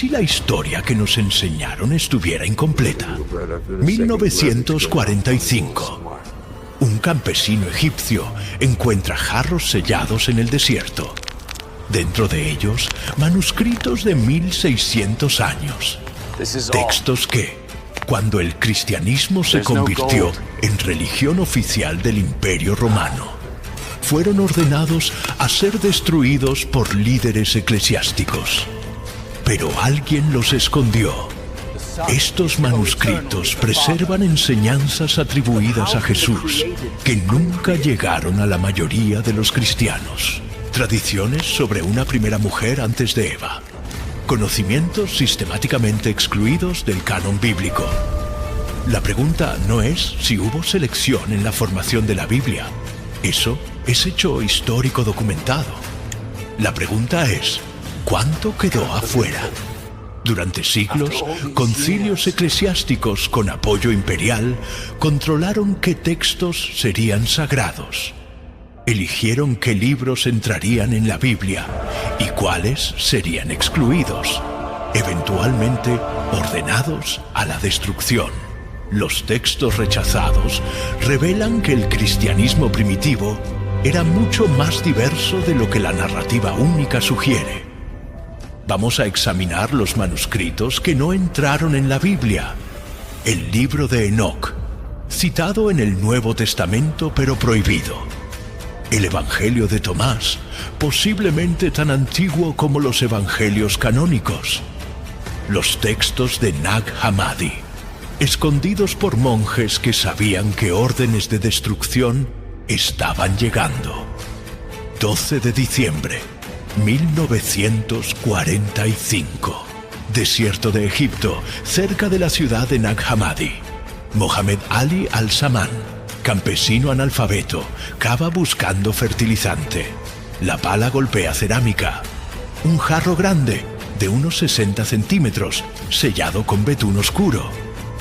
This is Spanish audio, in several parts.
si la historia que nos enseñaron estuviera incompleta? 1945. Un campesino egipcio encuentra jarros sellados en el desierto. Dentro de ellos, manuscritos de 1600 años. Textos que, cuando el cristianismo se convirtió en religión oficial del Imperio Romano, fueron ordenados a ser destruidos por líderes eclesiásticos. Pero alguien los escondió. Estos manuscritos preservan enseñanzas atribuidas a Jesús que nunca llegaron a la mayoría de los cristianos. Tradiciones sobre una primera mujer antes de Eva. Conocimientos sistemáticamente excluidos del canon bíblico. La pregunta no es si hubo selección en la formación de la Biblia. Eso es hecho histórico documentado. La pregunta es, ¿cuánto quedó afuera? Durante siglos, concilios eclesiásticos con apoyo imperial controlaron qué textos serían sagrados. Eligieron qué libros entrarían en la Biblia y cuáles serían excluidos, eventualmente ordenados a la destrucción. Los textos rechazados revelan que el cristianismo primitivo era mucho más diverso de lo que la narrativa única sugiere. Vamos a examinar los manuscritos que no entraron en la Biblia. El libro de Enoc, citado en el Nuevo Testamento pero prohibido. El Evangelio de Tomás, posiblemente tan antiguo como los evangelios canónicos. Los textos de Nag Hammadi, escondidos por monjes que sabían que órdenes de destrucción estaban llegando. 12 de diciembre, 1945. Desierto de Egipto, cerca de la ciudad de Nag Hammadi. Mohamed Ali al-Saman, campesino analfabeto, cava buscando fertilizante. La pala golpea cerámica. Un jarro grande, de unos 60 centímetros, sellado con betún oscuro.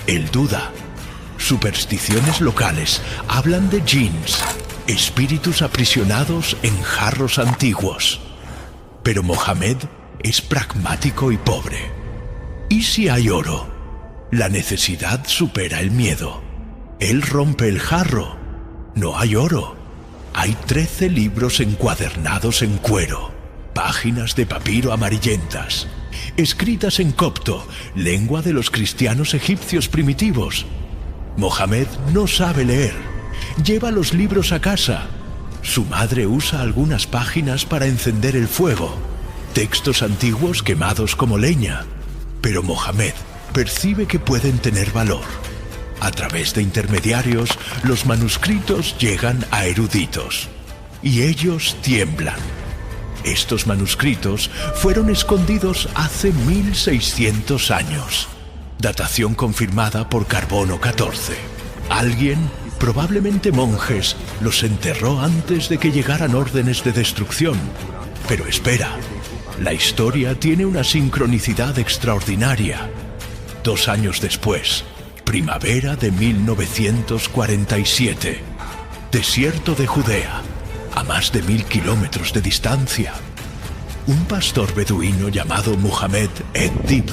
Él duda. Supersticiones locales hablan de jinns, espíritus aprisionados en jarros antiguos. Pero Mohamed es pragmático y pobre. ¿Y si hay oro? La necesidad supera el miedo. Él rompe el jarro. No hay oro. Hay 13 libros encuadernados en cuero, páginas de papiro amarillentas, escritas en copto, lengua de los cristianos egipcios primitivos. Mohamed no sabe leer. Lleva los libros a casa. Su madre usa algunas páginas para encender el fuego. Textos antiguos quemados como leña. Pero Mohamed percibe que pueden tener valor. A través de intermediarios, los manuscritos llegan a eruditos. Y ellos tiemblan. Estos manuscritos fueron escondidos hace 1600 años. Datación confirmada por carbono 14. Alguien, probablemente monjes, los enterró antes de que llegaran órdenes de destrucción. Pero espera, la historia tiene una sincronicidad extraordinaria. 2 años después, primavera de 1947, desierto de Judea, a más de 1000 kilómetros de distancia. Un pastor beduino llamado Muhammad ed-Dib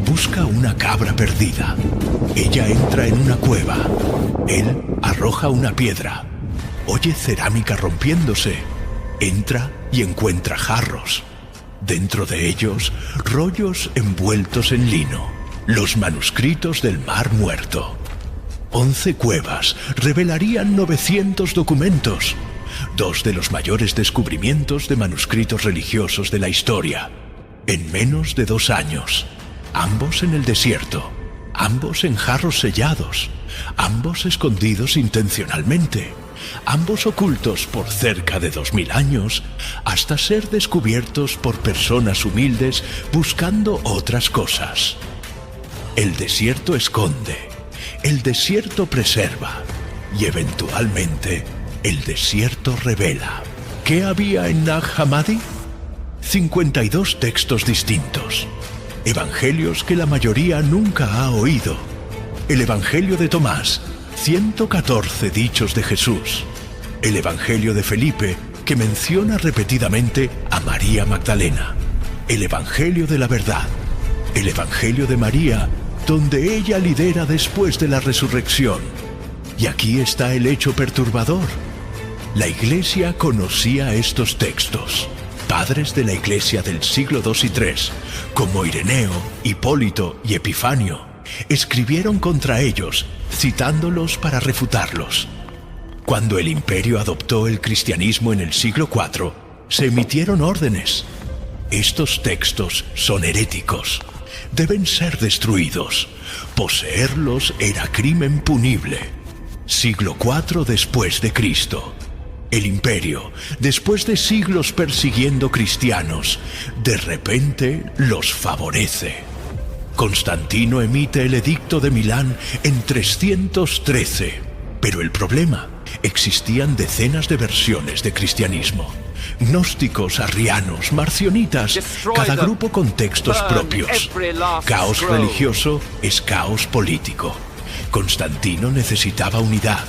busca una cabra perdida. Ella entra en una cueva. Él arroja una piedra. Oye cerámica rompiéndose. Entra y encuentra jarros. Dentro de ellos, rollos envueltos en lino. Los manuscritos del Mar Muerto. 11 cuevas revelarían 900 documentos. 2 de los mayores descubrimientos de manuscritos religiosos de la historia. En menos de 2 años. Ambos en el desierto. Ambos en jarros sellados. Ambos escondidos intencionalmente. Ambos ocultos por cerca de 2000 años, hasta ser descubiertos por personas humildes buscando otras cosas. El desierto esconde, el desierto preserva y eventualmente el desierto revela. ¿Qué había en Nag Hammadi? 52 textos distintos. Evangelios que la mayoría nunca ha oído. El Evangelio de Tomás, 114 dichos de Jesús. El Evangelio de Felipe, que menciona repetidamente a María Magdalena. El Evangelio de la Verdad, el Evangelio de María, donde ella lidera después de la resurrección. Y aquí está el hecho perturbador. La Iglesia conocía estos textos. Padres de la Iglesia del siglo II y III, como Ireneo, Hipólito y Epifanio, escribieron contra ellos, citándolos para refutarlos. Cuando el imperio adoptó el cristianismo en el siglo IV, se emitieron órdenes. Estos textos son heréticos. Deben ser destruidos. Poseerlos era crimen punible. Siglo IV después de Cristo. El imperio, después de siglos persiguiendo cristianos, de repente los favorece. Constantino emite el Edicto de Milán en 313. Pero el problema, existían decenas de versiones de cristianismo. Gnósticos, arrianos, marcionitas, cada grupo con textos propios. Caos religioso es caos político. Constantino necesitaba unidad,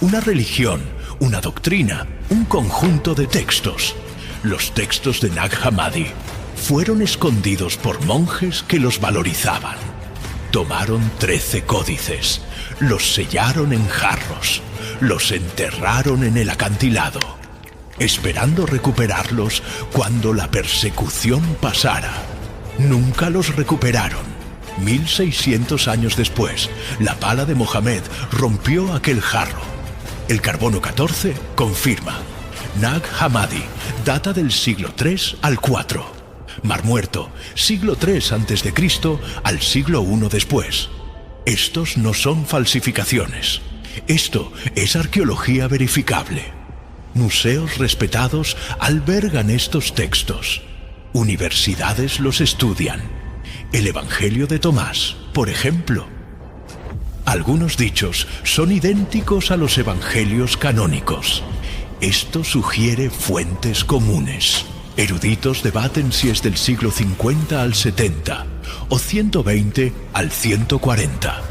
una religión, una doctrina, un conjunto de textos. Los textos de Nag Hammadi fueron escondidos por monjes que los valorizaban. Tomaron 13 códices, los sellaron en jarros, los enterraron en el acantilado, esperando recuperarlos cuando la persecución pasara. Nunca los recuperaron. 1600 años después, la pala de Mohammed rompió aquel jarro. El carbono 14 confirma. Nag Hammadi data del siglo III al IV. Mar Muerto, siglo III a.C. al siglo I después. Estos no son falsificaciones. Esto es arqueología verificable. Museos respetados albergan estos textos. Universidades los estudian. El Evangelio de Tomás, por ejemplo. Algunos dichos son idénticos a los evangelios canónicos. Esto sugiere fuentes comunes. Eruditos debaten si es del siglo 50 al 70 o 120 al 140.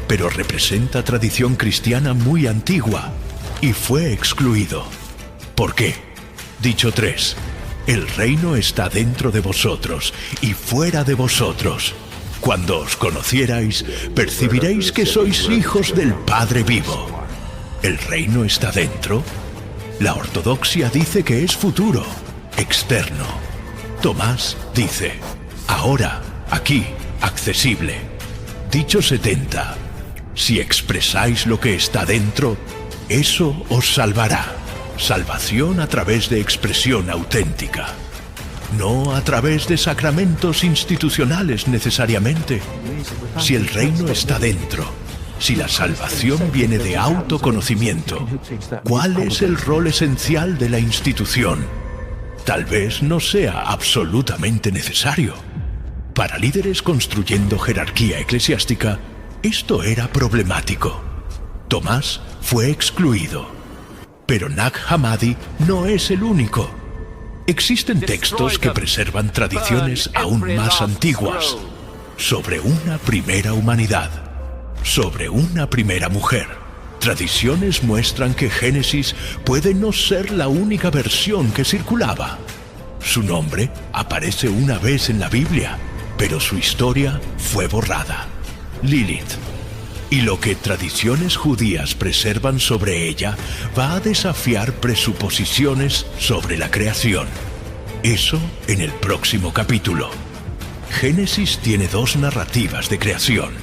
Pero representa tradición cristiana muy antigua y fue excluido. ¿Por qué? Dicho 3. El reino está dentro de vosotros y fuera de vosotros. Cuando os conocierais, percibiréis que sois hijos del Padre vivo. ¿El reino está dentro? La ortodoxia dice que es futuro, externo. Tomás dice, ahora, aquí, accesible. Dicho 70. Si expresáis lo que está dentro, eso os salvará. Salvación a través de expresión auténtica. No a través de sacramentos institucionales necesariamente. Si el reino está dentro, si la salvación viene de autoconocimiento, ¿cuál es el rol esencial de la institución? Tal vez no sea absolutamente necesario. Para líderes construyendo jerarquía eclesiástica, esto era problemático. Tomás fue excluido. Pero Nag Hammadi no es el único. Existen textos que preservan tradiciones aún más antiguas sobre una primera humanidad, sobre una primera mujer. Tradiciones muestran que Génesis puede no ser la única versión que circulaba. Su nombre aparece una vez en la Biblia, pero su historia fue borrada. Lilith. Y lo que tradiciones judías preservan sobre ella va a desafiar presuposiciones sobre la creación. Eso en el próximo capítulo. Génesis tiene 2 narrativas de creación,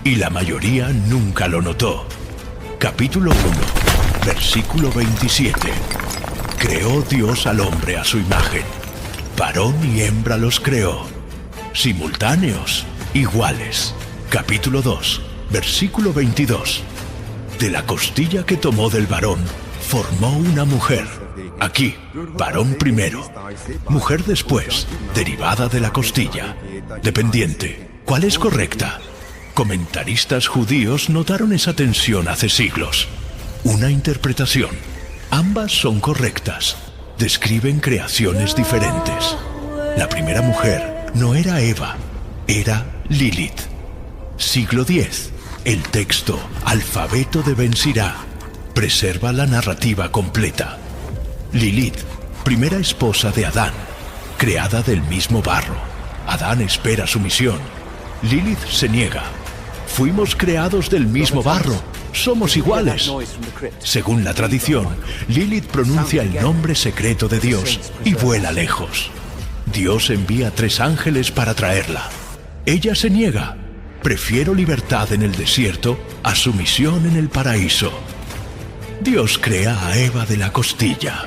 y la mayoría nunca lo notó. Capítulo 1, versículo 27. Creó Dios al hombre a su imagen. Varón y hembra los creó. Simultáneos, iguales. Capítulo 2. Versículo 22. De la costilla que tomó del varón, formó una mujer. Aquí, varón primero, mujer después, derivada de la costilla. Dependiente. ¿Cuál es correcta? Comentaristas judíos notaron esa tensión hace siglos. Una interpretación. Ambas son correctas. Describen creaciones diferentes. La primera mujer no era Eva, era Lilith. Siglo X. El texto Alfabeto de Ben Sirá preserva la narrativa completa. Lilith, primera esposa de Adán, creada del mismo barro. Adán espera su misión. Lilith se niega. Fuimos creados del mismo barro. Somos iguales. Según la tradición, Lilith pronuncia el nombre secreto de Dios y vuela lejos. Dios envía 3 ángeles para traerla. Ella se niega. Prefiero libertad en el desierto a su misión en el paraíso. Dios crea a Eva de la costilla,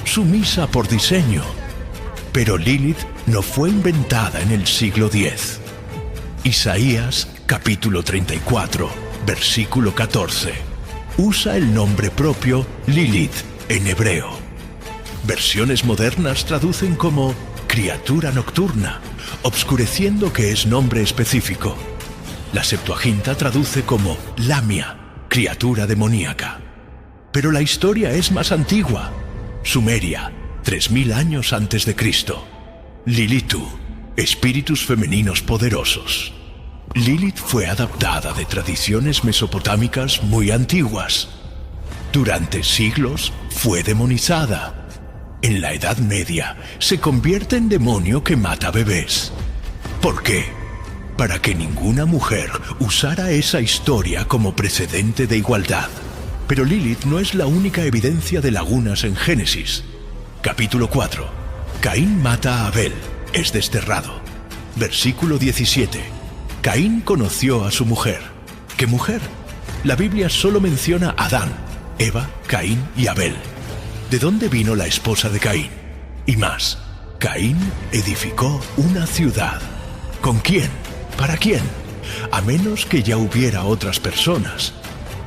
sumisa por diseño. Pero Lilith no fue inventada en el siglo X. Isaías, capítulo 34, versículo 14, usa el nombre propio Lilith en hebreo. Versiones modernas traducen como criatura nocturna, obscureciendo que es nombre específico. La Septuaginta traduce como Lamia, criatura demoníaca. Pero la historia es más antigua. Sumeria, 3000 años antes de Cristo. Lilitu, espíritus femeninos poderosos. Lilith fue adaptada de tradiciones mesopotámicas muy antiguas. Durante siglos fue demonizada. En la Edad Media se convierte en demonio que mata bebés. ¿Por qué? Para que ninguna mujer usara esa historia como precedente de igualdad. Pero Lilith no es la única evidencia de lagunas en Génesis. Capítulo 4. Caín mata a Abel, es desterrado. Versículo 17. Caín conoció a su mujer. ¿Qué mujer? La Biblia solo menciona a Adán, Eva, Caín y Abel. ¿De dónde vino la esposa de Caín? Y más, Caín edificó una ciudad. ¿Con quién? ¿Para quién? A menos que ya hubiera otras personas.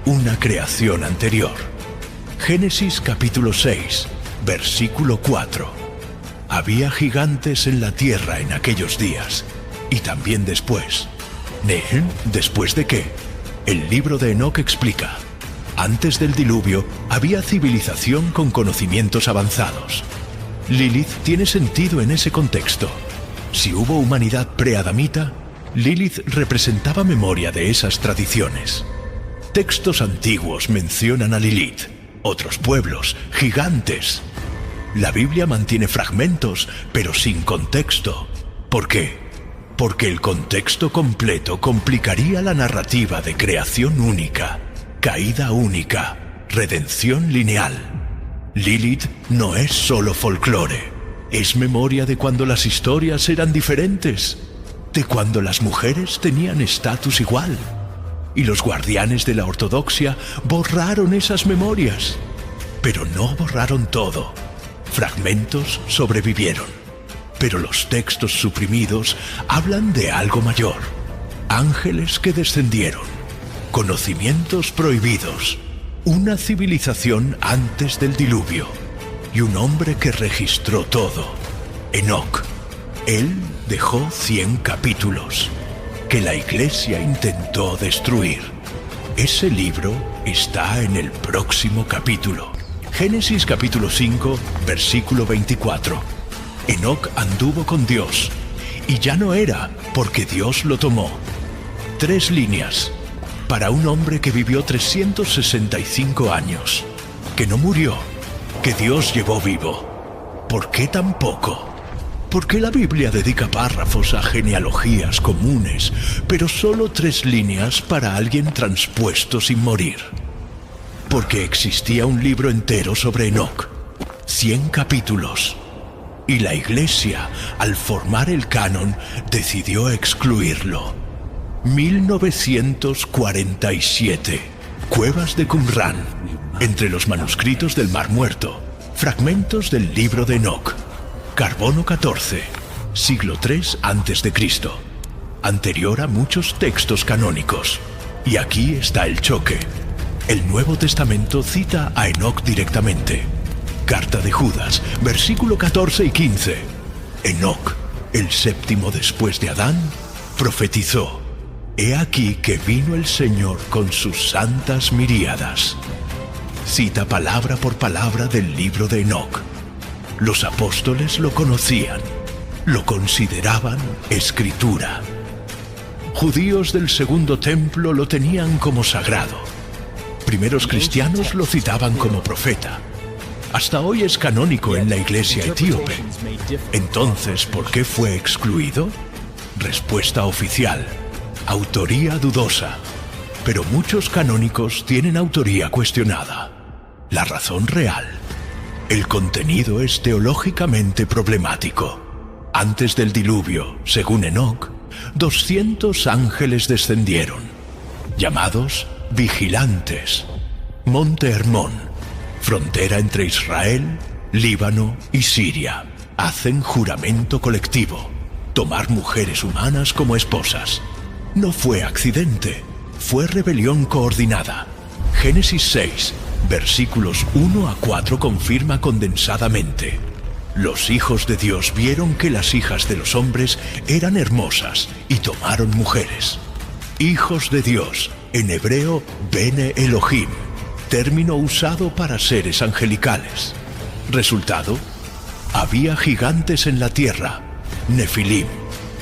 Una creación anterior. Génesis capítulo 6, versículo 4. Había gigantes en la tierra en aquellos días, y también después. ¿Nehem? ¿Después de qué? El libro de Enoc explica. Antes del diluvio había civilización con conocimientos avanzados. Lilith tiene sentido en ese contexto. Si hubo humanidad preadamita, Lilith representaba memoria de esas tradiciones. Textos antiguos mencionan a Lilith, otros pueblos, gigantes. La Biblia mantiene fragmentos, pero sin contexto. ¿Por qué? Porque el contexto completo complicaría la narrativa de creación única, caída única, redención lineal. Lilith no es solo folclore, es memoria de cuando las historias eran diferentes, de cuando las mujeres tenían estatus igual. Y los guardianes de la ortodoxia borraron esas memorias. Pero no borraron todo. Fragmentos sobrevivieron. Pero los textos suprimidos hablan de algo mayor. Ángeles que descendieron. Conocimientos prohibidos. Una civilización antes del diluvio. Y un hombre que registró todo. Enoc. Él dejó 100 capítulos. Que la Iglesia intentó destruir. Ese libro está en el próximo capítulo. Génesis capítulo 5, versículo 24. Enoc anduvo con Dios, y ya no era porque Dios lo tomó. 3 líneas, para un hombre que vivió 365 años, que no murió, que Dios llevó vivo. ¿Por qué tan poco? ¿Por qué la Biblia dedica párrafos a genealogías comunes, pero solo 3 líneas para alguien transpuesto sin morir? Porque existía un libro entero sobre Enoc, 100 capítulos, y la Iglesia, al formar el canon, decidió excluirlo. 1947, Cuevas de Qumran, entre los manuscritos del Mar Muerto, fragmentos del libro de Enoc. Carbono 14, siglo III a.C., anterior a muchos textos canónicos. Y aquí está el choque. El Nuevo Testamento cita a Enoc directamente. Carta de Judas, versículo 14 y 15. Enoc, el 7º después de Adán, profetizó: He aquí que vino el Señor con sus santas miríadas. Cita palabra por palabra del libro de Enoc. Los apóstoles lo conocían, lo consideraban escritura. Judíos del Segundo Templo lo tenían como sagrado. Primeros cristianos lo citaban como profeta. Hasta hoy es canónico en la iglesia etíope. Entonces, ¿por qué fue excluido? Respuesta oficial: autoría dudosa. Pero muchos canónicos tienen autoría cuestionada. La razón real: el contenido es teológicamente problemático. Antes del diluvio, según Enoc, 200 ángeles descendieron, llamados vigilantes. Monte Hermón, frontera entre Israel, Líbano y Siria. Hacen juramento colectivo: tomar mujeres humanas como esposas. No fue accidente, fue rebelión coordinada. Génesis 6, versículos 1 a 4 confirma condensadamente: los hijos de Dios vieron que las hijas de los hombres eran hermosas y tomaron mujeres. Hijos de Dios, en hebreo Bene Elohim, término usado para seres angelicales. Resultado: había gigantes en la tierra, Nefilim,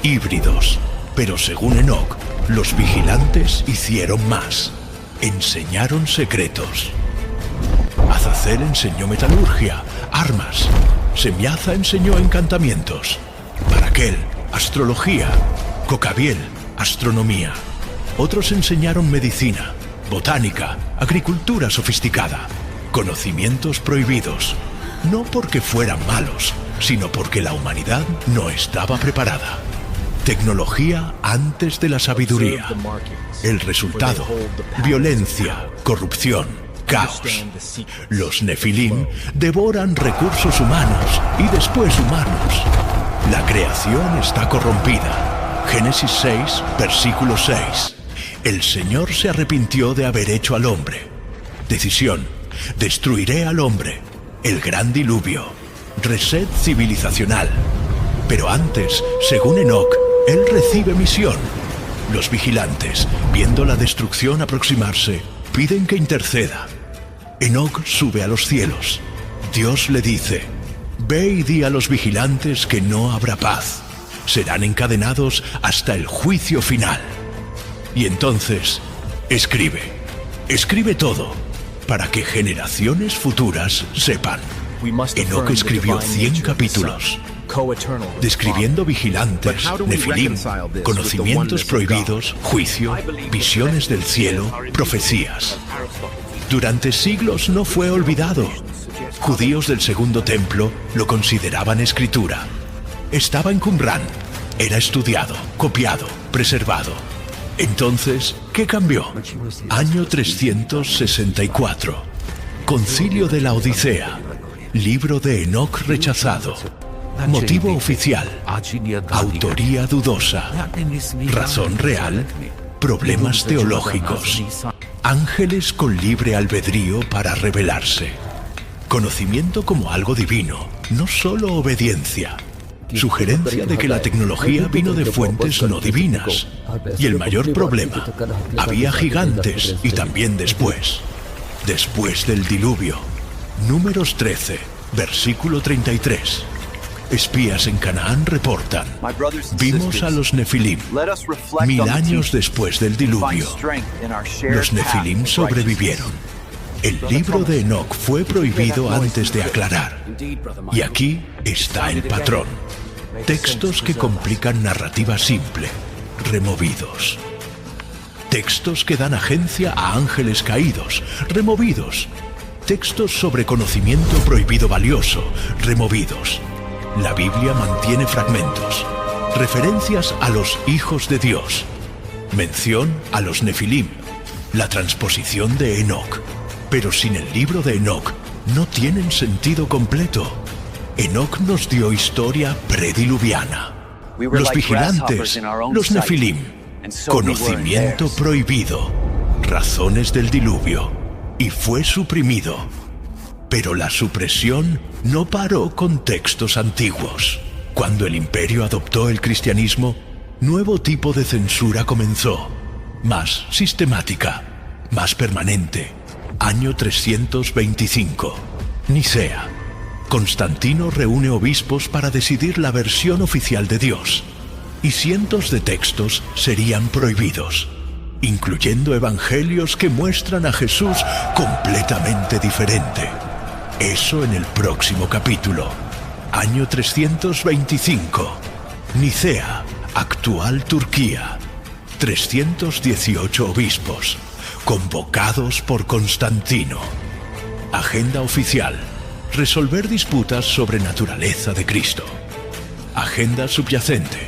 híbridos. Pero según Enoc, los vigilantes hicieron más. Enseñaron secretos. Azazel enseñó metalurgia, armas. Semiaza enseñó encantamientos. Baraquel, astrología. Cocabiel, astronomía. Otros enseñaron medicina, botánica, agricultura sofisticada. Conocimientos prohibidos. No porque fueran malos, sino porque la humanidad no estaba preparada. Tecnología antes de la sabiduría. El resultado: violencia, corrupción, caos. Los Nefilim devoran recursos humanos y después humanos. La creación está corrompida. Génesis 6, versículo 6. El Señor se arrepintió de haber hecho al hombre. Decisión: destruiré al hombre. El gran diluvio. Reset civilizacional. Pero antes, según Enoc, él recibe misión. Los vigilantes, viendo la destrucción aproximarse, piden que interceda. Enoc sube a los cielos. Dios le dice: ve y di a los vigilantes que no habrá paz. Serán encadenados hasta el juicio final. Y entonces, escribe todo, para que generaciones futuras sepan. Enoc escribió 100 capítulos, describiendo vigilantes, nefilim, conocimientos prohibidos, juicio, visiones del cielo, profecías. Durante siglos no fue olvidado. Judíos del Segundo Templo lo consideraban escritura. Estaba en Qumrán, era estudiado, copiado, preservado. Entonces, ¿qué cambió? Año 364. Concilio de la Odisea. Libro de Enoc rechazado. Motivo oficial: autoría dudosa. Razón real: problemas teológicos. Ángeles con libre albedrío para rebelarse. Conocimiento como algo divino, no solo obediencia. Sugerencia de que la tecnología vino de fuentes no divinas. Y el mayor problema: había gigantes y también después del diluvio. Números 13, versículo 33. Espías en Canaán reportan: vimos a los Nefilim 1000 años después del diluvio. Los Nefilim sobrevivieron. El libro de Enoc fue prohibido antes de aclarar. Y aquí está el patrón: textos que complican narrativa simple, removidos. Textos que dan agencia a ángeles caídos, removidos. Textos sobre conocimiento prohibido valioso, removidos. La Biblia mantiene fragmentos, referencias a los hijos de Dios, mención a los Nefilim, la transposición de Enoc. Pero sin el libro de Enoc no tienen sentido completo. Enoc nos dio historia prediluviana. Los vigilantes, los Nefilim, conocimiento prohibido, razones del diluvio, y fue suprimido. Pero la supresión no paró con textos antiguos. Cuando el imperio adoptó el cristianismo, nuevo tipo de censura comenzó, más sistemática, más permanente. Año 325. Nicea. Constantino reúne obispos para decidir la versión oficial de Dios, y cientos de textos serían prohibidos, incluyendo evangelios que muestran a Jesús completamente diferente. Eso en el próximo capítulo. Año 325. Nicea, actual Turquía. 318 obispos, convocados por Constantino. Agenda oficial: resolver disputas sobre naturaleza de Cristo. Agenda subyacente: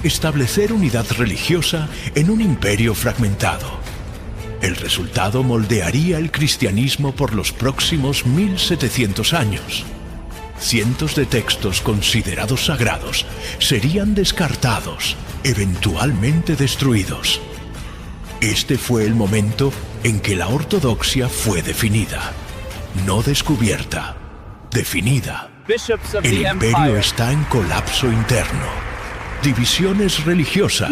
establecer unidad religiosa en un imperio fragmentado. El resultado moldearía el cristianismo por los próximos 1700 años. Cientos de textos considerados sagrados serían descartados, eventualmente destruidos. Este fue el momento en que la ortodoxia fue definida, no descubierta, definida. El imperio está en colapso interno. Divisiones religiosas,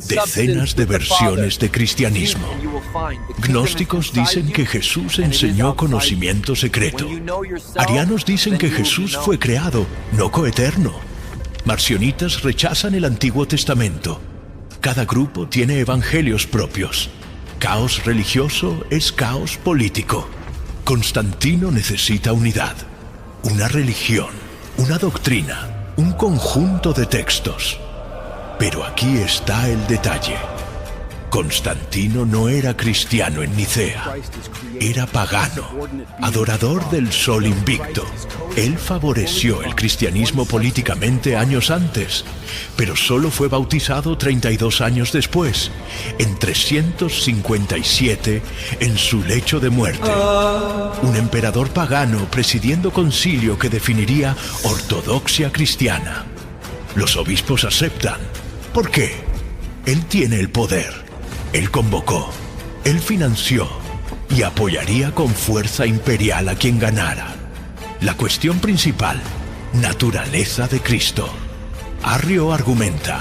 decenas de versiones de cristianismo. Gnósticos dicen que Jesús enseñó conocimiento secreto. Arianos dicen que Jesús fue creado, no coeterno. Marcionitas rechazan el Antiguo Testamento. Cada grupo tiene evangelios propios. Caos religioso es caos político. Constantino necesita unidad, una religión, una doctrina, un conjunto de textos. Pero aquí está el detalle. Constantino no era cristiano en Nicea. Era pagano, adorador del sol invicto. Él favoreció el cristianismo políticamente años antes, pero solo fue bautizado 32 años después, en 357, en su lecho de muerte. Un emperador pagano presidiendo concilio que definiría ortodoxia cristiana. Los obispos aceptan. ¿Por qué? Él tiene el poder. Él convocó, él financió y apoyaría con fuerza imperial a quien ganara. La cuestión principal: naturaleza de Cristo. Arrio argumenta: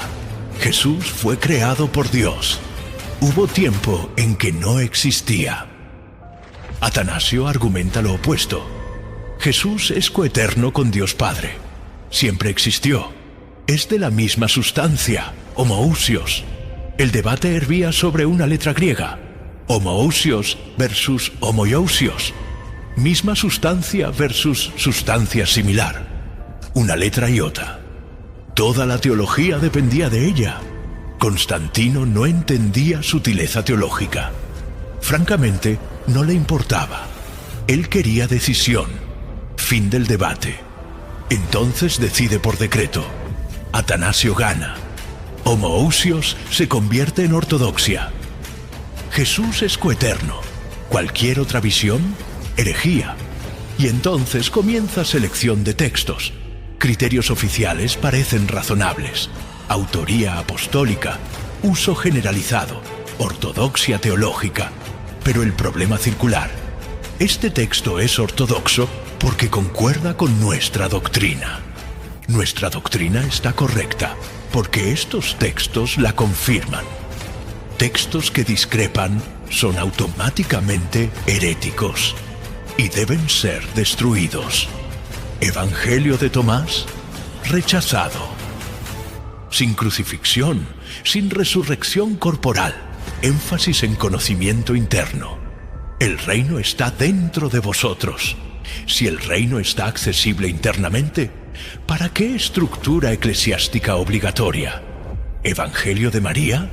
Jesús fue creado por Dios. Hubo tiempo en que no existía. Atanasio argumenta lo opuesto. Jesús es coeterno con Dios Padre. Siempre existió. Es de la misma sustancia, homoousios. El debate hervía sobre una letra griega, homoousios versus homoiousios, misma sustancia versus sustancia similar, una letra iota. Toda la teología dependía de ella. Constantino no entendía sutileza teológica. Francamente, no le importaba. Él quería decisión, fin del debate. Entonces decide por decreto. Atanasio gana. Homoousios se convierte en ortodoxia. Jesús es coeterno. Cualquier otra visión, herejía. Y entonces comienza selección de textos. Criterios oficiales parecen razonables. Autoría apostólica, uso generalizado, ortodoxia teológica. Pero el problema circular: este texto es ortodoxo porque concuerda con nuestra doctrina. Nuestra doctrina está correcta porque estos textos la confirman. Textos que discrepan son automáticamente heréticos y deben ser destruidos. Evangelio de Tomás, rechazado. Sin crucifixión, sin resurrección corporal, énfasis en conocimiento interno. El reino está dentro de vosotros. Si el reino está accesible internamente, ¿para qué estructura eclesiástica obligatoria? Evangelio de María,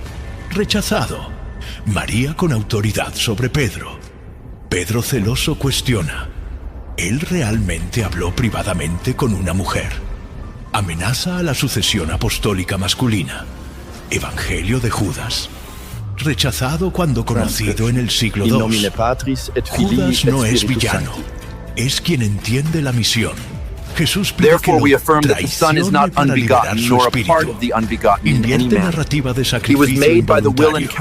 rechazado. María con autoridad sobre Pedro. Pedro celoso cuestiona: ¿él realmente habló privadamente con una mujer? Amenaza a la sucesión apostólica masculina. Evangelio de Judas, rechazado cuando conocido en el siglo II. Judas no es villano, es quien entiende la misión. Jesús pide que lo traicione para liberar su espíritu. Invierte narrativa de sacrificio involuntario.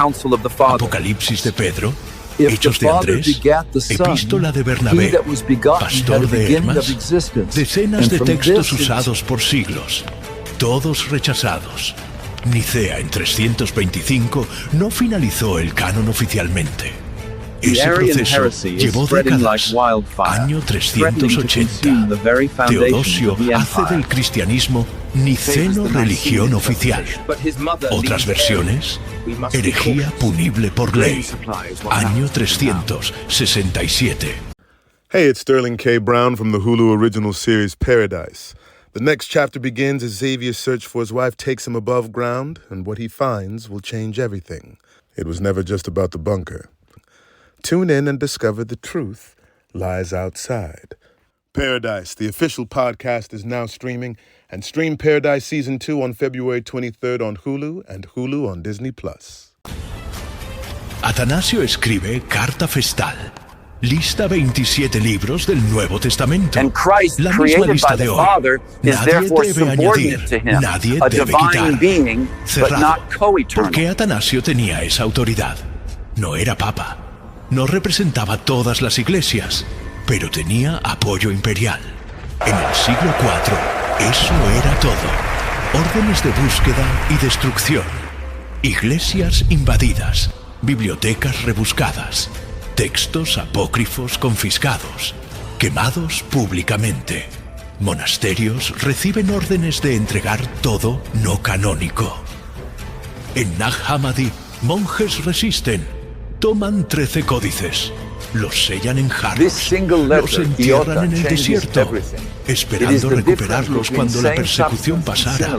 Apocalipsis de Pedro, Hechos de Andrés, Epístola de Bernabé, Pastor de Hermas, decenas de textos usados por siglos, todos rechazados. Nicea en 325 no finalizó el canon oficialmente. Ese proceso llevó décadas. Año 380. Teodosio hace del cristianismo niceno religión oficial. Otras versiones: herejía punible por ley. Año 367. Hey, it's Sterling K. Brown from the Hulu original series Paradise. The next chapter begins as Xavier's search for his wife takes him above ground, and what he finds will change everything. It was never just about the bunker. Tune in and discover the truth lies outside. Paradise, the official podcast, is now streaming, and stream Paradise Season 2 on February 23rd on Hulu and Hulu on Disney+. Atanasio escribe Carta Festal. Lista 27 libros del Nuevo Testamento. And Christ, la misma created lista by the de hoy. Father, is Nadie therefore debe subordinate añadir, to him, nadie a debe divine quitar. being, but Cerrado. not co-eternal. ¿Por qué Atanasio tenía esa autoridad? No era papa, no representaba todas las iglesias, pero tenía apoyo imperial. En el siglo IV, eso era todo. Órdenes de búsqueda y destrucción. Iglesias invadidas, bibliotecas rebuscadas, textos apócrifos confiscados, quemados públicamente. Monasterios reciben órdenes de entregar todo no canónico. En Nag Hammadi, monjes resisten, toman 13 códices, los sellan en jarros, los entierran en el desierto, esperando recuperarlos cuando la persecución pasara.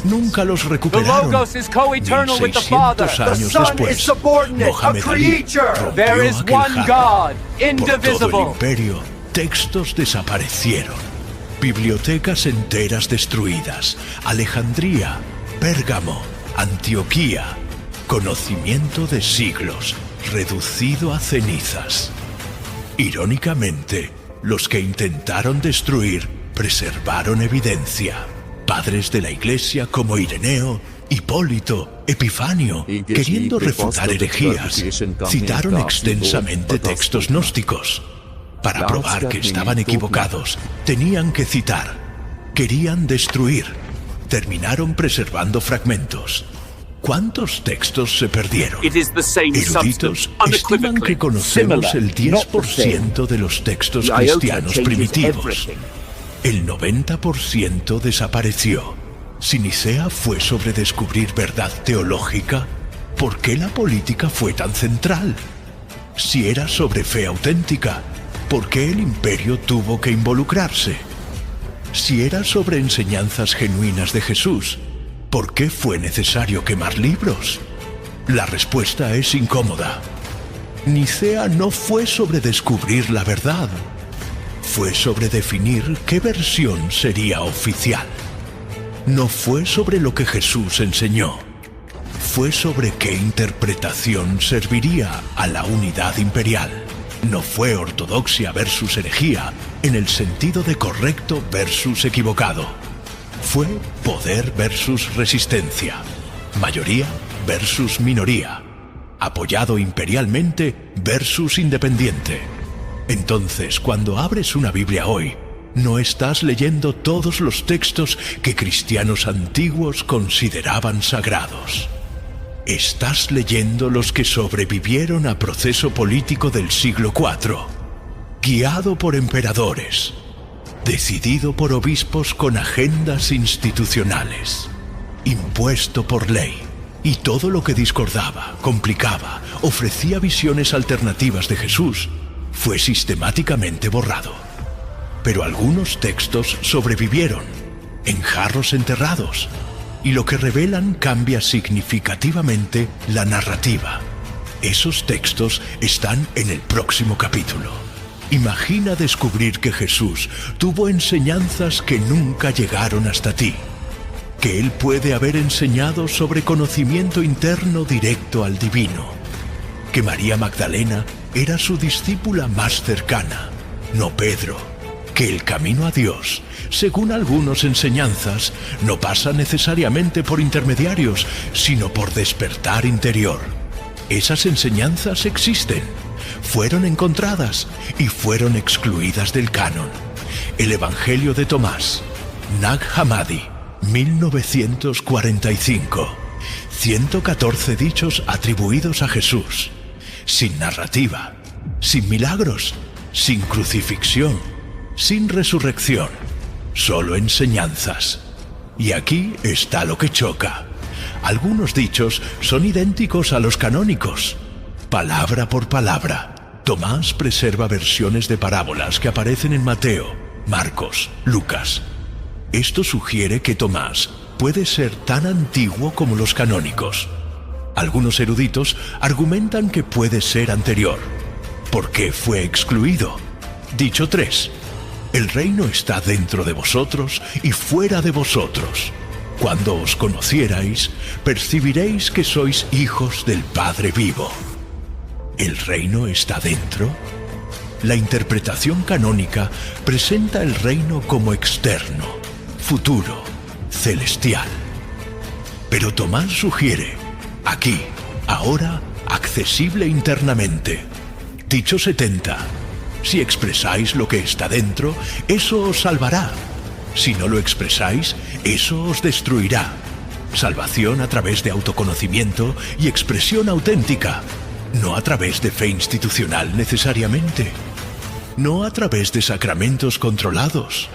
Nunca los recuperaron. 1600 años después, Mohamed Ali rompió aquel jarro. Por todo el imperio, textos desaparecieron. Bibliotecas enteras destruidas. Alejandría, Pérgamo, Antioquía. Conocimiento de siglos, reducido a cenizas. Irónicamente, los que intentaron destruir preservaron evidencia. Padres de la Iglesia como Ireneo, Hipólito, Epifanio, queriendo refutar herejías, citaron extensamente textos gnósticos. Para probar que estaban equivocados, tenían que citar. Querían destruir. Terminaron preservando fragmentos. ¿Cuántos textos se perdieron? Eruditos estiman que conocemos el 10% de los textos cristianos primitivos. El 90% desapareció. Si Nicea fue sobre descubrir verdad teológica, ¿por qué la política fue tan central? Si era sobre fe auténtica, ¿por qué el imperio tuvo que involucrarse? Si era sobre enseñanzas genuinas de Jesús, ¿por qué fue necesario quemar libros? La respuesta es incómoda. Nicea no fue sobre descubrir la verdad. Fue sobre definir qué versión sería oficial. No fue sobre lo que Jesús enseñó. Fue sobre qué interpretación serviría a la unidad imperial. No fue ortodoxia versus herejía, en el sentido de correcto versus equivocado. Fue poder versus resistencia, mayoría versus minoría, apoyado imperialmente versus independiente. Entonces, cuando abres una Biblia hoy, no estás leyendo todos los textos que cristianos antiguos consideraban sagrados. Estás leyendo los que sobrevivieron al proceso político del siglo IV, guiado por emperadores, decidido por obispos con agendas institucionales, impuesto por ley, y todo lo que discordaba, complicaba, ofrecía visiones alternativas de Jesús, fue sistemáticamente borrado. Pero algunos textos sobrevivieron, en jarros enterrados, y lo que revelan cambia significativamente la narrativa. Esos textos están en el próximo capítulo. Imagina descubrir que Jesús tuvo enseñanzas que nunca llegaron hasta ti, que Él puede haber enseñado sobre conocimiento interno directo al divino, que María Magdalena era su discípula más cercana, no Pedro, que el camino a Dios, según algunas enseñanzas, no pasa necesariamente por intermediarios, sino por despertar interior. Esas enseñanzas existen, fueron encontradas y fueron excluidas del canon. El Evangelio de Tomás, Nag Hammadi, 1945. 114 dichos atribuidos a Jesús, sin narrativa, sin milagros, sin crucifixión, sin resurrección, solo enseñanzas. Y aquí está lo que choca. Algunos dichos son idénticos a los canónicos, palabra por palabra. Tomás preserva versiones de parábolas que aparecen en Mateo, Marcos, Lucas. Esto sugiere que Tomás puede ser tan antiguo como los canónicos. Algunos eruditos argumentan que puede ser anterior. ¿Por qué fue excluido? Dicho 3. El reino está dentro de vosotros y fuera de vosotros. Cuando os conocierais, percibiréis que sois hijos del Padre vivo. ¿El reino está dentro? La interpretación canónica presenta el reino como externo, futuro, celestial. Pero Tomás sugiere, aquí, ahora, accesible internamente. Dicho 70. Si expresáis lo que está dentro, eso os salvará. Si no lo expresáis, eso os destruirá. Salvación a través de autoconocimiento y expresión auténtica. No a través de fe institucional necesariamente. No a través de sacramentos controlados.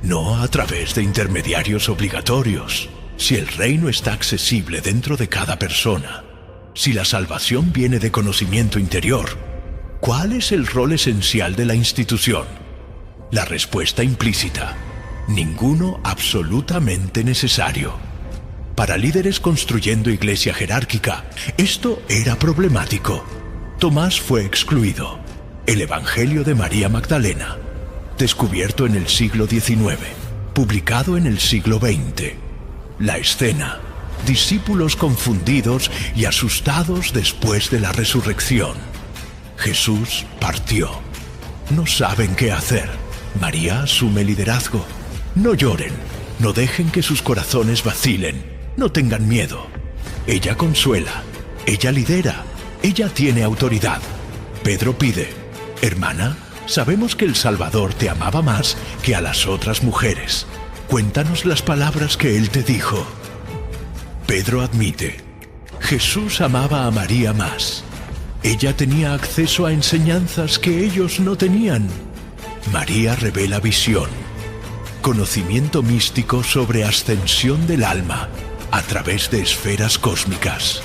No a través de intermediarios obligatorios. Si el reino está accesible dentro de cada persona, si la salvación viene de conocimiento interior, ¿cuál es el rol esencial de la institución? La respuesta implícita: ninguno absolutamente necesario. Para líderes construyendo iglesia jerárquica, esto era problemático. Tomás fue excluido. El Evangelio de María Magdalena, descubierto en el siglo XIX, publicado en el siglo XX. La escena: discípulos confundidos y asustados después de la resurrección. Jesús partió. No saben qué hacer. María asume liderazgo. No lloren, no dejen que sus corazones vacilen, no tengan miedo. Ella consuela, ella lidera, ella tiene autoridad. Pedro pide: hermana, sabemos que el Salvador te amaba más que a las otras mujeres. Cuéntanos las palabras que él te dijo. Pedro admite: Jesús amaba a María más. Ella tenía acceso a enseñanzas que ellos no tenían. María revela visión, conocimiento místico sobre ascensión del alma a través de esferas cósmicas.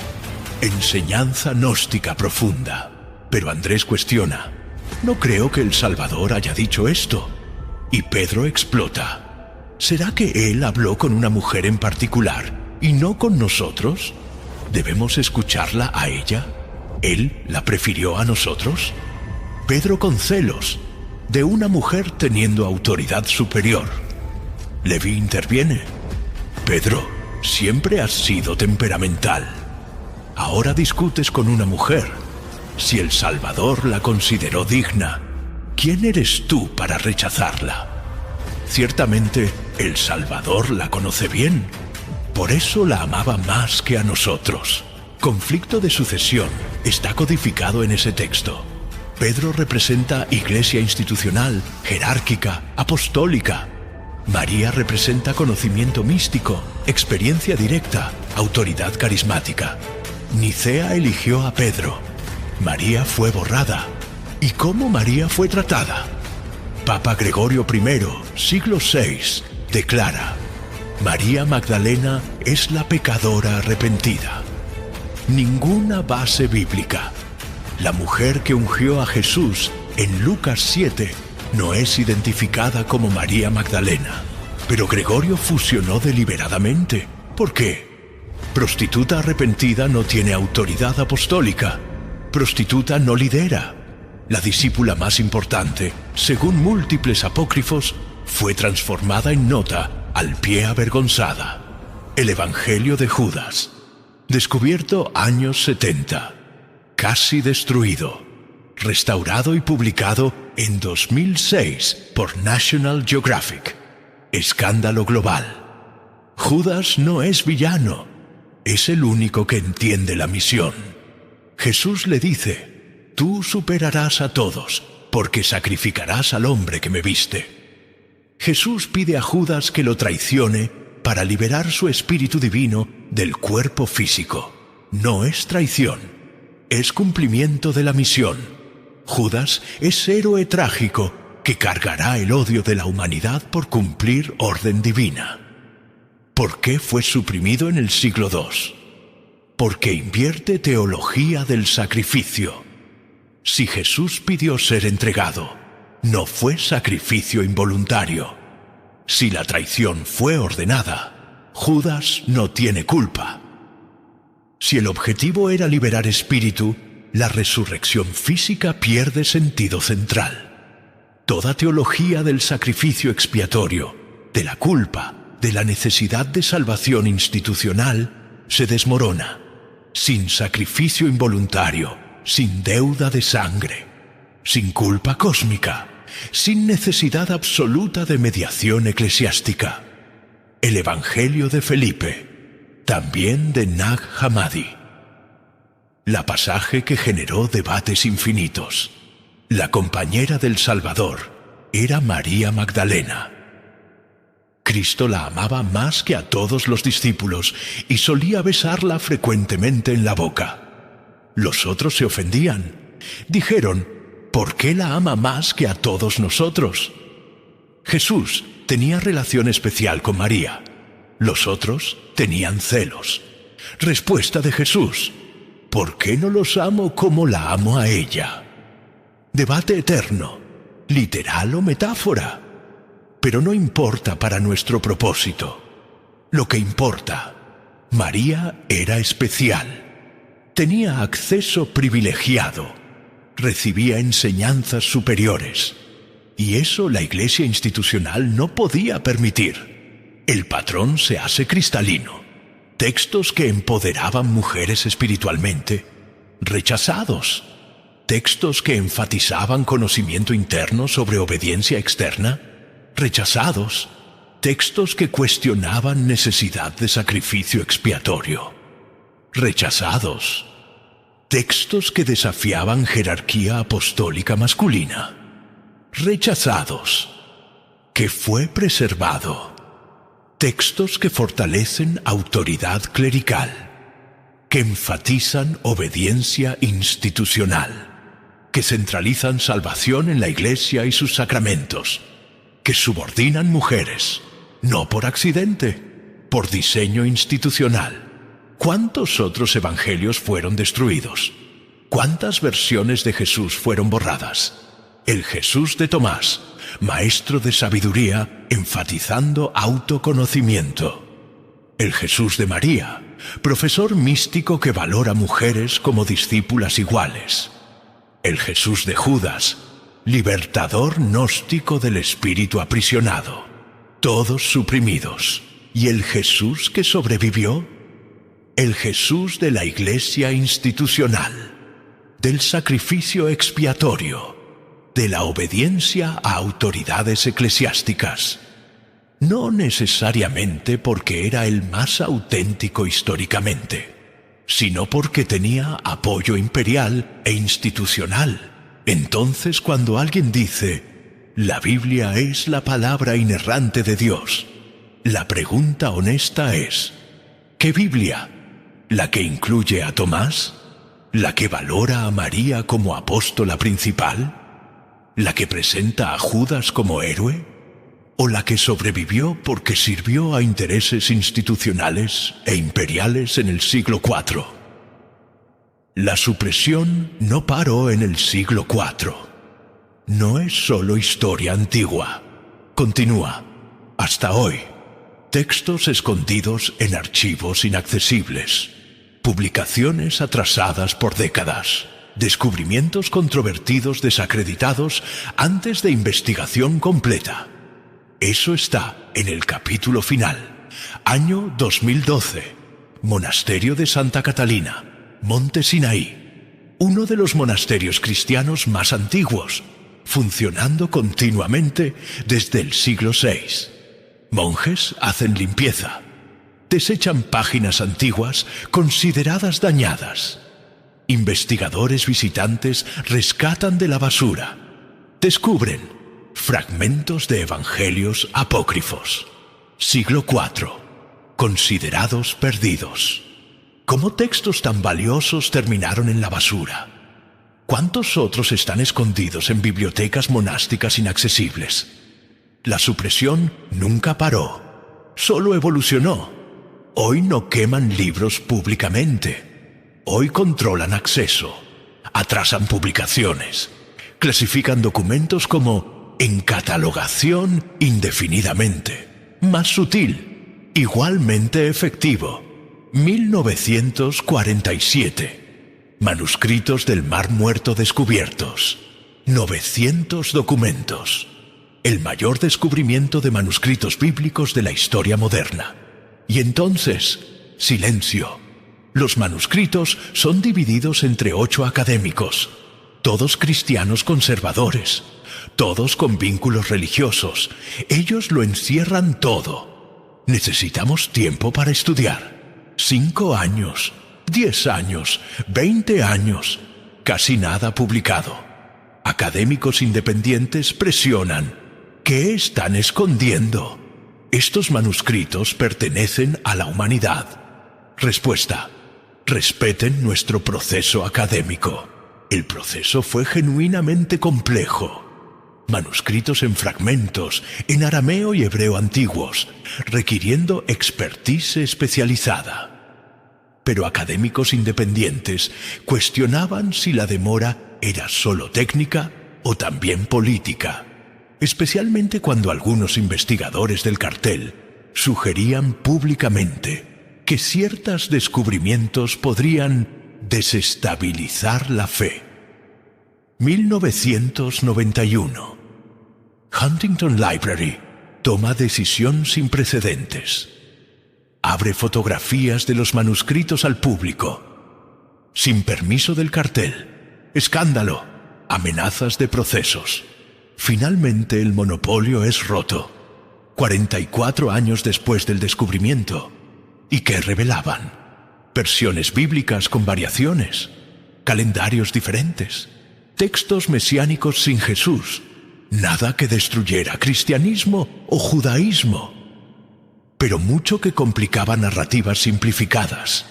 Enseñanza gnóstica profunda. Pero Andrés cuestiona: no creo que el Salvador haya dicho esto. Y Pedro explota: ¿será que él habló con una mujer en particular y no con nosotros? ¿Debemos escucharla a ella? ¿Él la prefirió a nosotros? Pedro con celos de una mujer teniendo autoridad superior. Leví interviene: Pedro, siempre has sido temperamental. Ahora discutes con una mujer. Si el Salvador la consideró digna, ¿quién eres tú para rechazarla? Ciertamente, el Salvador la conoce bien. Por eso la amaba más que a nosotros. Conflicto de sucesión está codificado en ese texto. Pedro representa iglesia institucional, jerárquica, apostólica. María representa conocimiento místico, experiencia directa, autoridad carismática. Nicea eligió a Pedro. María fue borrada. ¿Y cómo María fue tratada? Papa Gregorio I, siglo VI, declara: María Magdalena es la pecadora arrepentida. Ninguna base bíblica. La mujer que ungió a Jesús en Lucas 7 no es identificada como María Magdalena, pero Gregorio fusionó deliberadamente. ¿Por qué? Prostituta arrepentida no tiene autoridad apostólica. Prostituta no lidera. La discípula más importante, según múltiples apócrifos, fue transformada en nota al pie avergonzada. El Evangelio de Judas, descubierto años 70, casi destruido, restaurado y publicado en 2006 por National Geographic. Escándalo global. Judas no es villano, es el único que entiende la misión. Jesús le dice: tú superarás a todos, porque sacrificarás al hombre que me viste. Jesús pide a Judas que lo traicione para liberar su espíritu divino del cuerpo físico. No es traición, es cumplimiento de la misión. Judas es héroe trágico que cargará el odio de la humanidad por cumplir orden divina. ¿Por qué fue suprimido en el siglo II? Porque invierte teología del sacrificio. Si Jesús pidió ser entregado, no fue sacrificio involuntario. Si la traición fue ordenada, Judas no tiene culpa. Si el objetivo era liberar espíritu, la resurrección física pierde sentido central. Toda teología del sacrificio expiatorio, de la culpa, de la necesidad de salvación institucional, se desmorona. Sin sacrificio involuntario, sin deuda de sangre, sin culpa cósmica, sin necesidad absoluta de mediación eclesiástica. El Evangelio de Felipe, también de Nag Hammadi. La pasaje que generó debates infinitos. La compañera del Salvador era María Magdalena. Cristo la amaba más que a todos los discípulos y solía besarla frecuentemente en la boca. Los otros se ofendían. Dijeron: ¿por qué la ama más que a todos nosotros? Jesús tenía relación especial con María. Los otros tenían celos. Respuesta de Jesús: ¿por qué no los amo como la amo a ella? Debate eterno, literal o metáfora. Pero no importa para nuestro propósito. Lo que importa, María era especial. Tenía acceso privilegiado. Recibía enseñanzas superiores. Y eso la Iglesia institucional no podía permitir. El patrón se hace cristalino. Textos que empoderaban mujeres espiritualmente, rechazados. Textos que enfatizaban conocimiento interno sobre obediencia externa, rechazados. Textos que cuestionaban necesidad de sacrificio expiatorio, rechazados. Textos que desafiaban jerarquía apostólica masculina, rechazados. Que fue preservado. Textos que fortalecen autoridad clerical, que enfatizan obediencia institucional, que centralizan salvación en la Iglesia y sus sacramentos, que subordinan mujeres, no por accidente, por diseño institucional. ¿Cuántos otros evangelios fueron destruidos? ¿Cuántas versiones de Jesús fueron borradas? El Jesús de Tomás, maestro de sabiduría, enfatizando autoconocimiento. El Jesús de María, profesor místico que valora mujeres como discípulas iguales. El Jesús de Judas, libertador gnóstico del espíritu aprisionado, todos suprimidos. ¿Y el Jesús que sobrevivió? El Jesús de la Iglesia institucional, del sacrificio expiatorio, de la obediencia a autoridades eclesiásticas. No necesariamente porque era el más auténtico históricamente, sino porque tenía apoyo imperial e institucional. Entonces, cuando alguien dice, la Biblia es la palabra inerrante de Dios, la pregunta honesta es, ¿qué Biblia? ¿La que incluye a Tomás? ¿La que valora a María como apóstola principal? ¿La que presenta a Judas como héroe? ¿O la que sobrevivió porque sirvió a intereses institucionales e imperiales en el siglo IV? La supresión no paró en el siglo IV. No es solo historia antigua. Continúa, hasta hoy. Textos escondidos en archivos inaccesibles. Publicaciones atrasadas por décadas. Descubrimientos controvertidos desacreditados antes de investigación completa. Eso está en el capítulo final. Año 2012. Monasterio de Santa Catalina, Monte Sinaí. Uno de los monasterios cristianos más antiguos, funcionando continuamente desde el siglo VI. Monjes hacen limpieza. Desechan páginas antiguas consideradas dañadas. Investigadores visitantes rescatan de la basura. Descubren fragmentos de evangelios apócrifos. Siglo IV. Considerados perdidos. ¿Cómo textos tan valiosos terminaron en la basura? ¿Cuántos otros están escondidos en bibliotecas monásticas inaccesibles? La supresión nunca paró, solo evolucionó. Hoy no queman libros públicamente. Hoy controlan acceso. atrasan publicaciones, clasifican documentos como en catalogación indefinidamente, más sutil, igualmente efectivo. 1947. Manuscritos del Mar Muerto descubiertos. 900 documentos. El mayor descubrimiento de manuscritos bíblicos de la historia moderna. Y entonces, silencio. Los manuscritos son divididos entre 8 académicos, todos cristianos conservadores, todos con vínculos religiosos. Ellos lo encierran todo. Necesitamos tiempo para estudiar. 5 años, 10 años, 20 años, casi nada publicado. Académicos independientes presionan. ¿Qué están escondiendo? Estos manuscritos pertenecen a la humanidad. Respuesta: respeten nuestro proceso académico. El proceso fue genuinamente complejo. Manuscritos en fragmentos, en arameo y hebreo antiguos, requiriendo expertise especializada. Pero académicos independientes cuestionaban si la demora era solo técnica o también política, especialmente cuando algunos investigadores del cartel sugerían públicamente que ciertos descubrimientos podrían desestabilizar la fe. 1991. Huntington Library toma decisión sin precedentes. Abre fotografías de los manuscritos al público. Sin permiso del cartel. Escándalo. Amenazas de procesos. Finalmente el monopolio es roto. 44 años después del descubrimiento. ¿Y qué revelaban? Versiones bíblicas con variaciones. Calendarios diferentes. Textos mesiánicos sin Jesús. Nada que destruyera cristianismo o judaísmo. Pero mucho que complicaba narrativas simplificadas.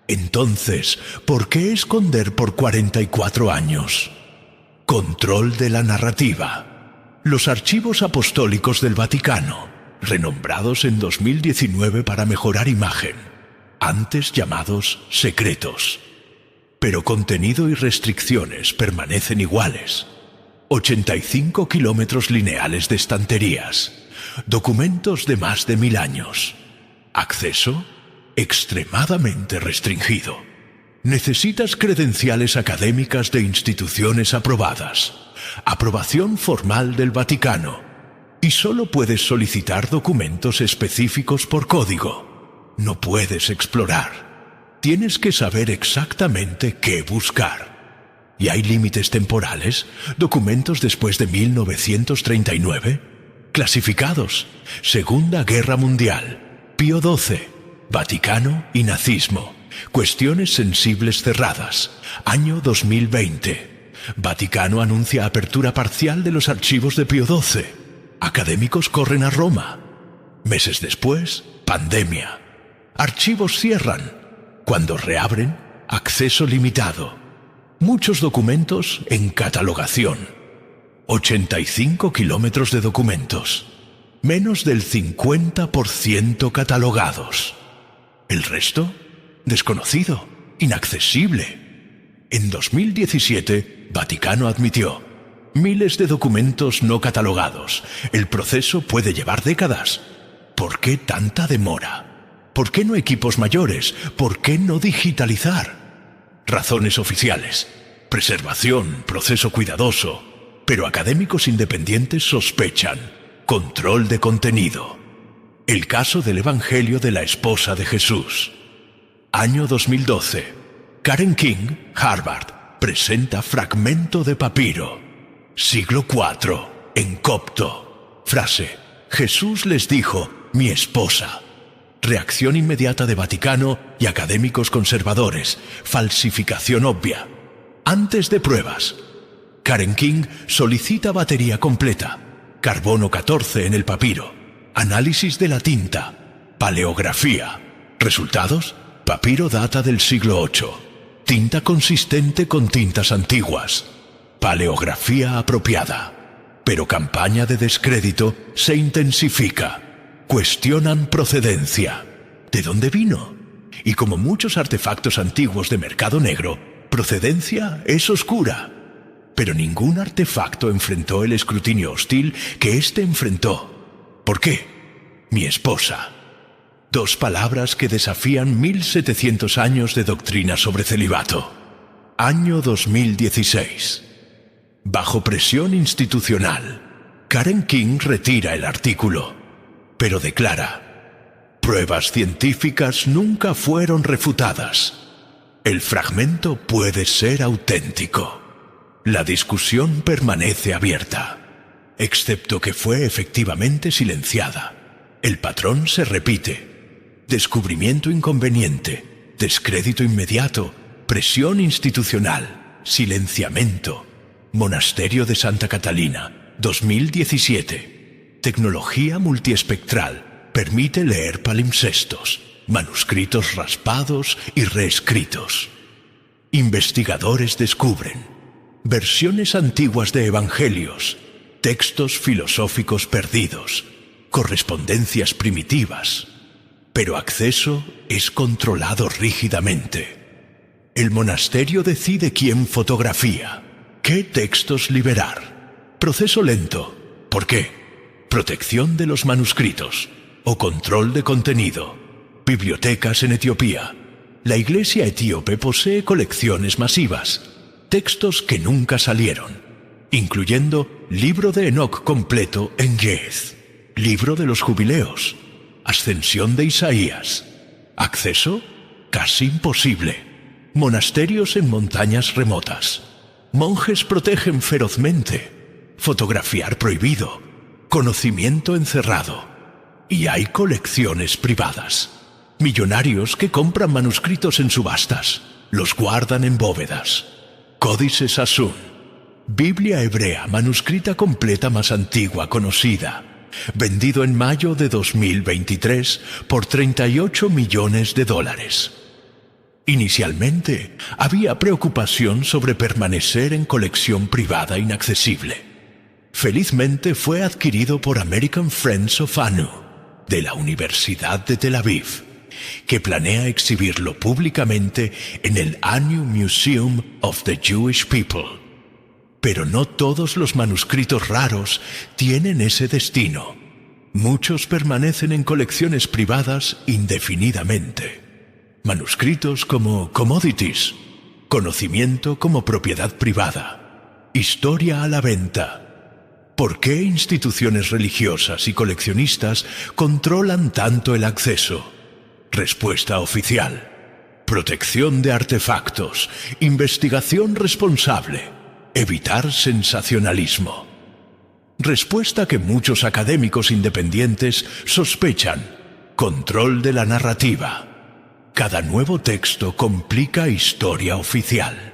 Entonces, ¿por qué esconder por 44 años? Control de la narrativa. Los archivos apostólicos del Vaticano, renombrados en 2019 para mejorar imagen, antes llamados secretos. Pero contenido y restricciones permanecen iguales. 85 kilómetros lineales de estanterías. Documentos de más de 1000 años. Acceso extremadamente restringido. Necesitas credenciales académicas de instituciones aprobadas. Aprobación formal del Vaticano. Y solo puedes solicitar documentos específicos por código. No puedes explorar. Tienes que saber exactamente qué buscar. ¿Y hay límites temporales? ¿Documentos después de 1939? Clasificados. Segunda Guerra Mundial. Pío XII. Vaticano y nazismo. Cuestiones sensibles cerradas. Año 2020. Vaticano anuncia apertura parcial de los archivos de Pío XII. Académicos corren a Roma. Meses después, pandemia. Archivos cierran. Cuando reabren, acceso limitado. Muchos documentos en catalogación. 85 kilómetros de documentos. Menos del 50% catalogados. El resto, desconocido, inaccesible. En 2017, Vaticano admitió miles de documentos no catalogados. El proceso puede llevar décadas. ¿Por qué tanta demora? ¿Por qué no equipos mayores? ¿Por qué no digitalizar? Razones oficiales. Preservación, proceso cuidadoso. Pero académicos independientes sospechan. Control de contenido. El caso del Evangelio de la esposa de Jesús. Año 2012. Karen King, Harvard, presenta fragmento de papiro. Siglo IV. En copto. Frase. Jesús les dijo, mi esposa. Reacción inmediata de Vaticano y académicos conservadores. Falsificación obvia. Antes de pruebas. Karen King solicita batería completa. Carbono 14 en el papiro. Análisis de la tinta. Paleografía. ¿Resultados? Papiro data del siglo VIII. Tinta consistente con tintas antiguas. Paleografía apropiada. Pero campaña de descrédito se intensifica. Cuestionan procedencia. ¿De dónde vino? Y como muchos artefactos antiguos de mercado negro, procedencia es oscura, pero ningún artefacto enfrentó el escrutinio hostil que éste enfrentó. ¿Por qué? Mi esposa. 2 palabras que desafían 1700 años de doctrina sobre celibato. Año 2016. Bajo presión institucional, Karen King retira el artículo, pero declara: pruebas científicas nunca fueron refutadas. El fragmento puede ser auténtico. La discusión permanece abierta, excepto que fue efectivamente silenciada. El patrón se repite: descubrimiento inconveniente, descrédito inmediato, presión institucional, silenciamiento. Monasterio de Santa Catalina, 2017. Tecnología multiespectral permite leer palimpsestos, manuscritos raspados y reescritos. Investigadores descubren versiones antiguas de evangelios, textos filosóficos perdidos, correspondencias primitivas, pero acceso es controlado rígidamente. El monasterio decide quién fotografía, qué textos liberar. Proceso lento. ¿Por qué? Protección de los manuscritos o control de contenido. Bibliotecas en Etiopía. La Iglesia etíope posee colecciones masivas, textos que nunca salieron, incluyendo Libro de Enoc completo en Yez, Libro de los Jubileos, Ascensión de Isaías. Acceso casi imposible. Monasterios en montañas remotas. Monjes protegen ferozmente. Fotografiar prohibido. Conocimiento encerrado. Y hay colecciones privadas. Millonarios que compran manuscritos en subastas. Los guardan en bóvedas. Códice Sassoon. Biblia hebrea manuscrita completa más antigua conocida. Vendido en mayo de 2023 por $38 millones. Inicialmente, había preocupación sobre permanecer en colección privada inaccesible. Felizmente fue adquirido por American Friends of Anu, de la Universidad de Tel Aviv, que planea exhibirlo públicamente en el Anu Museum of the Jewish People. Pero no todos los manuscritos raros tienen ese destino. Muchos permanecen en colecciones privadas indefinidamente. Manuscritos como commodities, conocimiento como propiedad privada, historia a la venta. ¿Por qué instituciones religiosas y coleccionistas controlan tanto el acceso? Respuesta oficial: protección de artefactos, investigación responsable, evitar sensacionalismo. Respuesta que muchos académicos independientes sospechan: control de la narrativa. Cada nuevo texto complica historia oficial.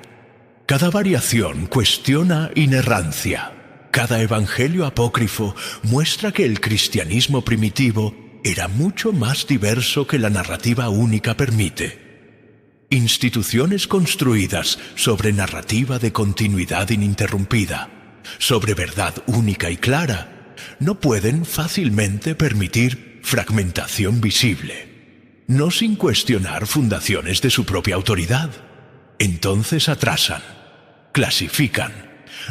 Cada variación cuestiona inerrancia. Cada evangelio apócrifo muestra que el cristianismo primitivo era mucho más diverso que la narrativa única permite. Instituciones construidas sobre narrativa de continuidad ininterrumpida, sobre verdad única y clara, no pueden fácilmente permitir fragmentación visible. No sin cuestionar fundaciones de su propia autoridad. Entonces atrasan, clasifican,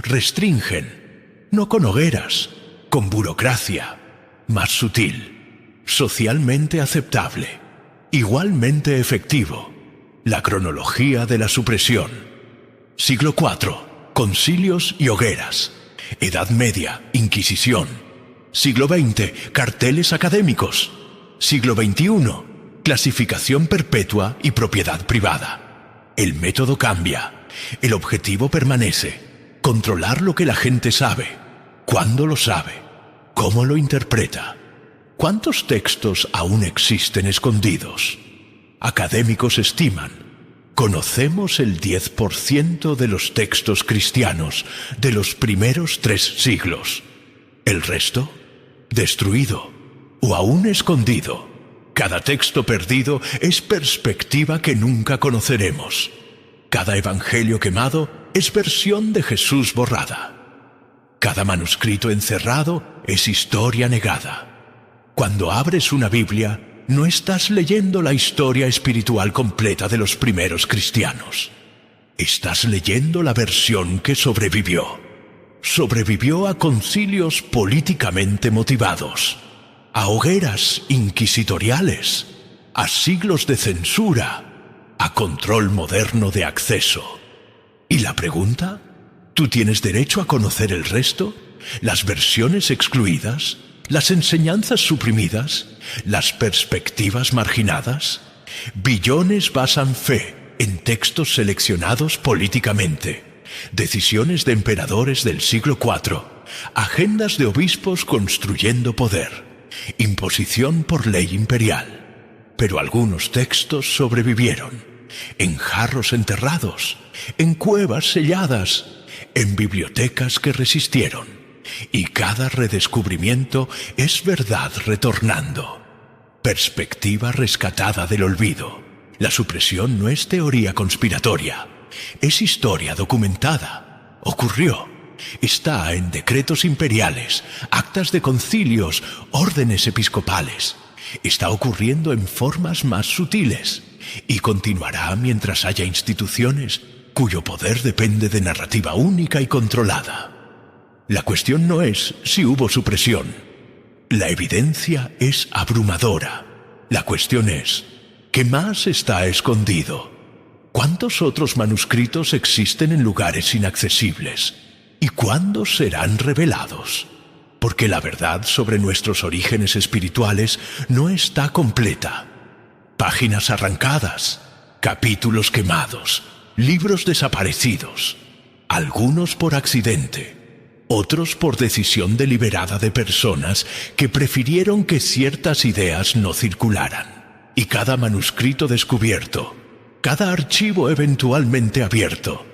restringen, no con hogueras, con burocracia, más sutil, socialmente aceptable, igualmente efectivo, la cronología de la supresión. Siglo IV, concilios y hogueras. Edad Media, Inquisición. Siglo XX, carteles académicos. Siglo XXI, clasificación perpetua y propiedad privada. El método cambia, el objetivo permanece: controlar lo que la gente sabe, cuándo lo sabe, cómo lo interpreta. ¿Cuántos textos aún existen escondidos? Académicos estiman: conocemos el 10% de los textos cristianos de los primeros 3 siglos. El resto, destruido o aún escondido. Cada texto perdido es perspectiva que nunca conoceremos. Cada evangelio quemado es versión de Jesús borrada. Cada manuscrito encerrado es historia negada. Cuando abres una Biblia, no estás leyendo la historia espiritual completa de los primeros cristianos. Estás leyendo la versión que sobrevivió. Sobrevivió a concilios políticamente motivados, a hogueras inquisitoriales, a siglos de censura, a control moderno de acceso. ¿Y la pregunta? ¿Tú tienes derecho a conocer el resto? ¿Las versiones excluidas? ¿Las enseñanzas suprimidas? ¿Las perspectivas marginadas? Billones basan fe en textos seleccionados políticamente, decisiones de emperadores del siglo IV, agendas de obispos construyendo poder, imposición por ley imperial. Pero algunos textos sobrevivieron, en jarros enterrados, en cuevas selladas, en bibliotecas que resistieron, y cada redescubrimiento es verdad retornando, perspectiva rescatada del olvido. La supresión no es teoría conspiratoria, es historia documentada. Ocurrió. Está en decretos imperiales, actas de concilios, órdenes episcopales. Está ocurriendo en formas más sutiles y continuará mientras haya instituciones cuyo poder depende de narrativa única y controlada. La cuestión no es si hubo supresión. La evidencia es abrumadora. La cuestión es, ¿qué más está escondido? ¿Cuántos otros manuscritos existen en lugares inaccesibles? ¿Y cuándo serán revelados? Porque la verdad sobre nuestros orígenes espirituales no está completa. Páginas arrancadas, capítulos quemados, libros desaparecidos, algunos por accidente, otros por decisión deliberada de personas que prefirieron que ciertas ideas no circularan. Y cada manuscrito descubierto, cada archivo eventualmente abierto,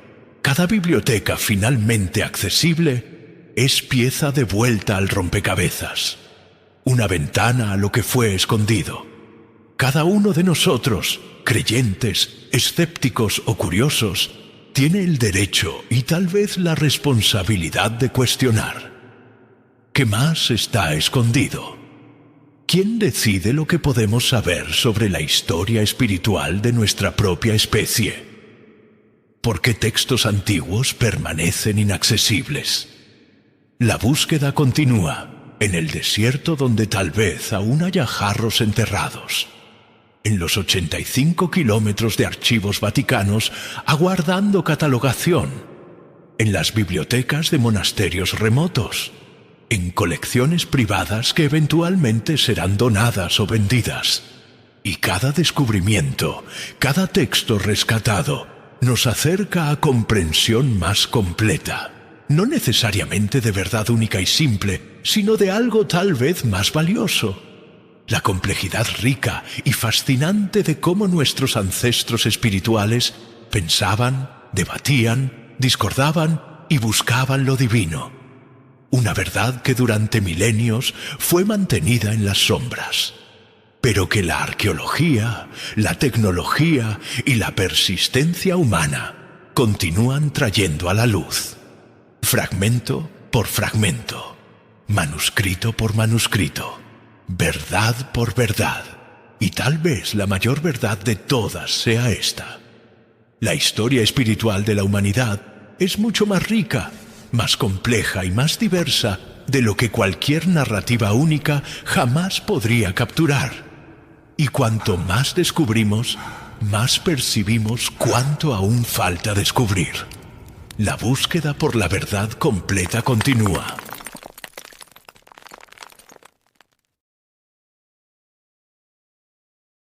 cada biblioteca finalmente accesible, es pieza de vuelta al rompecabezas, una ventana a lo que fue escondido. Cada uno de nosotros, creyentes, escépticos o curiosos, tiene el derecho y tal vez la responsabilidad de cuestionar. ¿Qué más está escondido? ¿Quién decide lo que podemos saber sobre la historia espiritual de nuestra propia especie? ¿Por qué textos antiguos permanecen inaccesibles? La búsqueda continúa en el desierto donde tal vez aún haya jarros enterrados, en los 85 kilómetros de archivos vaticanos aguardando catalogación, en las bibliotecas de monasterios remotos, en colecciones privadas que eventualmente serán donadas o vendidas. Y cada descubrimiento, cada texto rescatado, nos acerca a comprensión más completa. No necesariamente de verdad única y simple, sino de algo tal vez más valioso. La complejidad rica y fascinante de cómo nuestros ancestros espirituales pensaban, debatían, discordaban y buscaban lo divino. Una verdad que durante milenios fue mantenida en las sombras, pero que la arqueología, la tecnología y la persistencia humana continúan trayendo a la luz. Fragmento por fragmento, manuscrito por manuscrito, verdad por verdad, y tal vez la mayor verdad de todas sea esta. La historia espiritual de la humanidad es mucho más rica, más compleja y más diversa de lo que cualquier narrativa única jamás podría capturar. Y cuanto más descubrimos, más percibimos cuánto aún falta descubrir. La búsqueda por la verdad completa continúa.